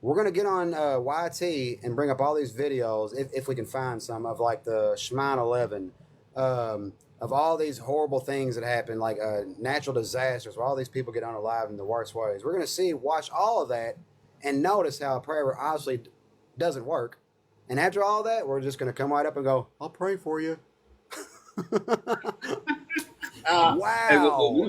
we're gonna get on YT and bring up all these videos if we can find some of like the Shemine 11, of all these horrible things that happen, like natural disasters, where all these people get unalived in the worst ways. We're gonna watch all of that, and notice how prayer obviously doesn't work. And after all that, we're just gonna come right up and go, "I'll pray for you." Hey, we Wow.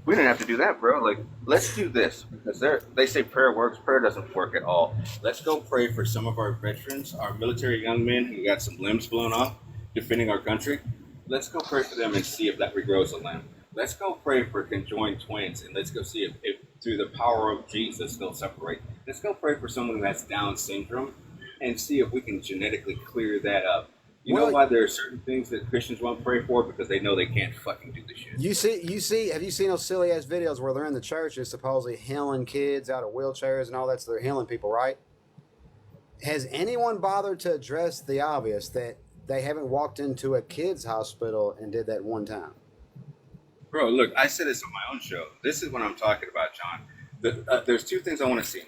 didn't have to do that, bro. Like, let's do this because they say prayer works. Prayer doesn't work at all. Let's go pray for some of our veterans, our military young men who got some limbs blown off, defending our country. Let's go pray for them and see if that regrows a limb. Let's go pray for conjoined twins and let's go see if through the power of Jesus they'll separate. Let's go pray for someone who has Down syndrome and see if we can genetically clear that up. You know Well, why there are certain things that Christians won't pray for? Because they know they can't fucking do the shit. have you seen those silly ass videos where they're in the churches supposedly healing kids out of wheelchairs and all that? So they're healing people, right? Has anyone bothered to address the obvious that they haven't walked into a kids hospital and did that one time? Bro, look, I said this on my own show. This is what I'm talking about, John. There's two things I want to see.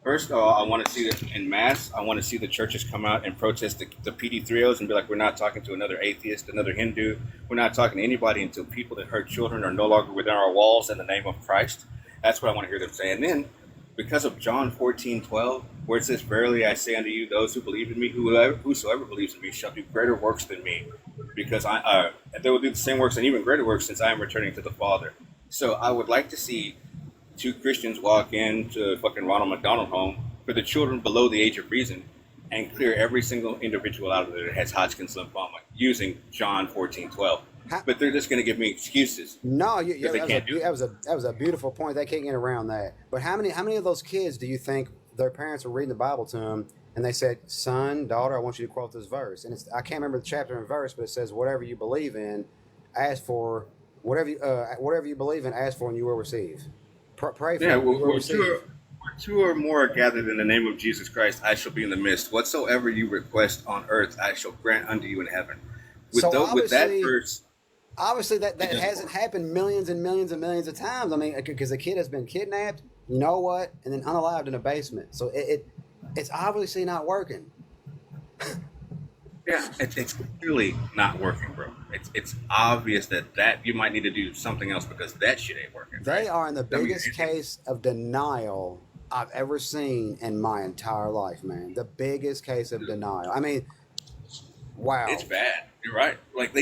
First of all, I want to see that in mass. I want to see the churches come out and protest the PD3Os and be like, we're not talking to another atheist, another Hindu. We're not talking to anybody until people that hurt children are no longer within our walls in the name of Christ. That's what I want to hear them say. And then, because of John 14:12, where it says, verily I say unto you, those who believe in me, whosoever believes in me shall do greater works than me. Because they will do the same works and even greater works since I am returning to the Father. So I would like to see two Christians walk into fucking Ronald McDonald home for the children below the age of reason and clear every single individual out of there that has Hodgkin's lymphoma using John 14:12. How, But they're just going to give me excuses no, because they that was a can't do it. that was a beautiful point. They can't get around that. But how many of those kids do you think their parents were reading the Bible to them and they said, "Son, daughter, I want you to quote this verse." And I can't remember the chapter and verse, but it says, "Whatever you believe in, ask for whatever you believe in, ask for, and you will receive. Pray for, Yeah, and you will where receive." two or more are gathered in the name of Jesus Christ, I shall be in the midst. Whatsoever you request on earth, I shall grant unto you in heaven. So With that verse, obviously it that doesn't hasn't work. happened millions and millions and millions of times. I mean, because a kid has been kidnapped, you know what, and then unalived in a basement. So it's obviously not working. Yeah, it's clearly not working, bro. It's obvious that you might need to do something else because that shit ain't working, They right? are in the I mean, biggest case of denial I've ever seen in my entire life, man. The biggest case of denial. I mean, it's wow. bad. You're right. Like